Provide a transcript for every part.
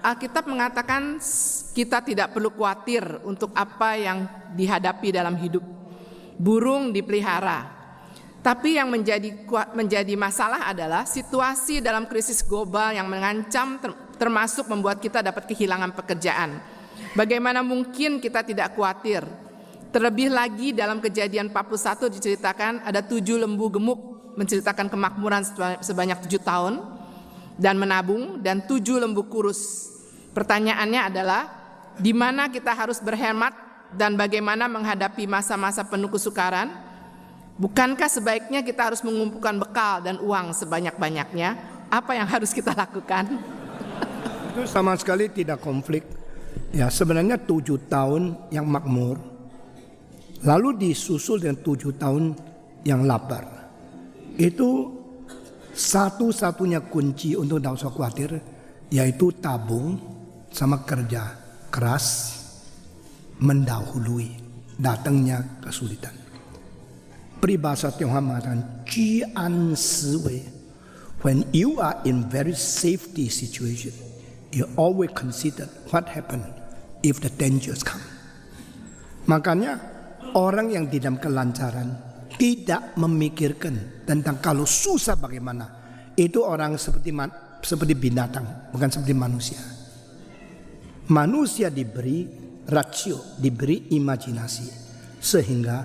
Alkitab mengatakan kita tidak perlu khawatir untuk apa yang dihadapi dalam hidup. Burung dipelihara. Tapi yang menjadi masalah adalah situasi dalam krisis global yang mengancam, termasuk membuat kita dapat kehilangan pekerjaan. Bagaimana mungkin kita tidak khawatir? Terlebih lagi dalam Kejadian 41 diceritakan ada 7 lembu gemuk menceritakan kemakmuran sebanyak 7 tahun dan menabung, dan 7 lembu kurus. Pertanyaannya adalah di mana kita harus berhemat dan bagaimana menghadapi masa-masa penuh kesukaran? Bukankah sebaiknya kita harus mengumpulkan bekal dan uang sebanyak-banyaknya? Apa yang harus kita lakukan? Itu sama sekali tidak konflik. Ya, sebenarnya 7 tahun yang makmur, lalu disusul dengan 7 tahun yang lapar. Itu satu-satunya kunci untuk tidak usah khawatir, yaitu tabung sama kerja keras mendahului datangnya kesulitan. Peribahasa Tionghoa mengatakan, "Ji an si wei." When you are in very safety situation, you always consider what happen if the dangers come. Makanya orang yang di dalam kelancaran tidak memikirkan tentang kalau susah bagaimana. Itu orang seperti binatang, bukan seperti manusia. Manusia diberi rasio, diberi imajinasi, sehingga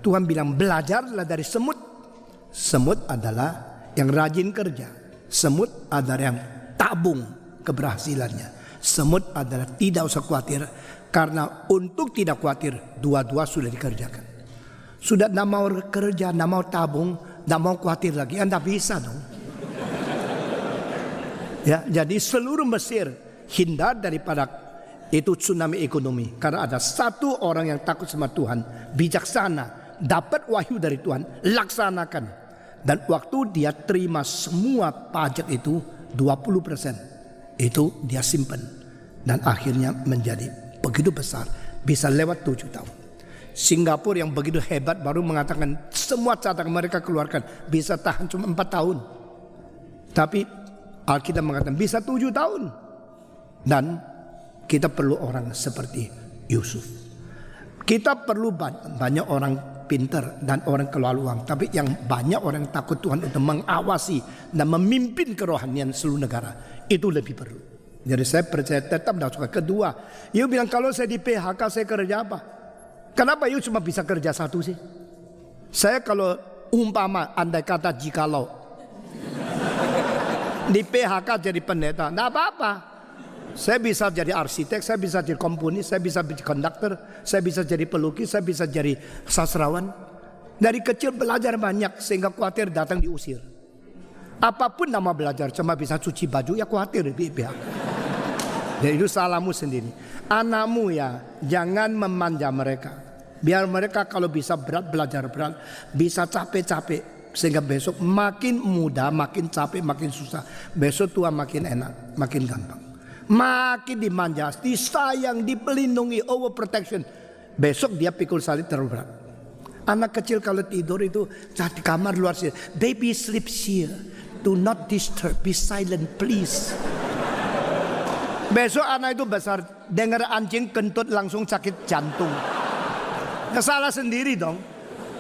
Tuhan bilang belajarlah dari semut. Semut adalah yang rajin kerja. Semut adalah yang tabung keberhasilannya. Semut adalah tidak usah khawatir, karena untuk tidak khawatir dua-dua sudah dikerjakan. Sudah tidak mau kerja, tidak mau tabung, tidak mau khawatir lagi, Anda bisa dong. Ya, jadi seluruh Mesir hindar daripada itu tsunami ekonomi, karena ada satu orang yang takut sama Tuhan, bijaksana, dapat wahyu dari Tuhan, laksanakan. Dan waktu dia terima semua pajak itu 20%, itu dia simpan, dan akhirnya menjadi begitu besar, bisa lewat 7 tahun. Singapura yang begitu hebat baru mengatakan semua cadangan mereka keluarkan bisa tahan cuma 4 tahun. Tapi Alkitab mengatakan bisa 7 tahun. Dan kita perlu orang seperti Yusuf. Kita perlu banyak orang pintar dan orang keluar uang, tapi yang banyak orang takut Tuhan untuk mengawasi dan memimpin kerohanian seluruh negara, itu lebih perlu. Jadi saya percaya tetap dah suka. Kedua, you bilang kalau saya di PHK saya kerja apa? Kenapa you cuma bisa kerja satu sih? Saya kalau umpama andai kata jikalau di PHK jadi pendeta, tidak apa-apa. Saya bisa jadi arsitek, saya bisa jadi komponis, saya bisa jadi konduktor, saya bisa jadi pelukis, saya bisa jadi sastrawan. Dari kecil belajar banyak sehingga khawatir datang diusir. Apapun nama belajar, cuma bisa cuci baju ya khawatir di pihak. Jadi itu salahmu sendiri. Anakmu ya jangan memanja mereka. Biar mereka kalau bisa berat belajar berat, bisa capek-capek. Sehingga besok makin mudah, makin capek, makin susah. Besok tua makin enak, makin gampang. Makin dimanja, disayang, dipelindungi, overprotection. Besok dia pikul salib terlalu berat. Anak kecil kalau tidur itu di kamar luar sini, baby sleep here, do not disturb, be silent please. Besok anak itu besar, dengar anjing kentut langsung sakit jantung. Ya, salah sendiri dong.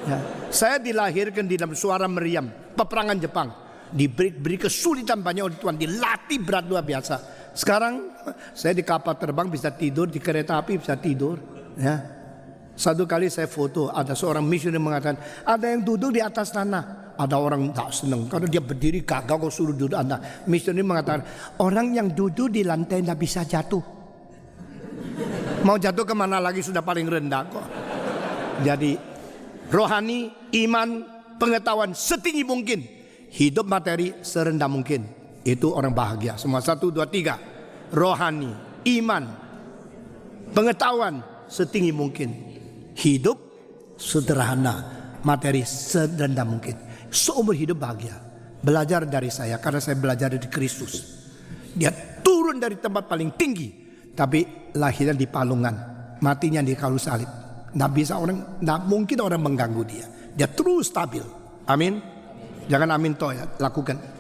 Ya, saya dilahirkan di dalam suara meriam, peperangan Jepang. Diberi kesulitan banyak oleh Tuhan, dilatih berat luar biasa. Sekarang saya di kapal terbang bisa tidur, di kereta api bisa tidur. Ya. Satu kali saya foto, ada seorang misioner mengatakan, ada yang duduk di atas tanah. Ada orang tak senang karena dia berdiri gagal kok suruh duduk anda. Misioner mengatakan, orang yang duduk di lantai tidak bisa jatuh. Mau jatuh kemana lagi, sudah paling rendah kok. Jadi rohani, iman, pengetahuan setinggi mungkin, hidup materi serendah mungkin. Itu orang bahagia. Semua 1, 2, 3. Rohani, iman, pengetahuan setinggi mungkin. Hidup sederhana, materi serendah mungkin. Seumur hidup bahagia. Belajar dari saya, karena saya belajar dari Kristus. Dia turun dari tempat paling tinggi, tapi lahirnya di palungan, matinya di kayu salib. Nggak mungkin orang mengganggu dia. Dia terus stabil. Amin. Jangan amin toh ya, lakukan.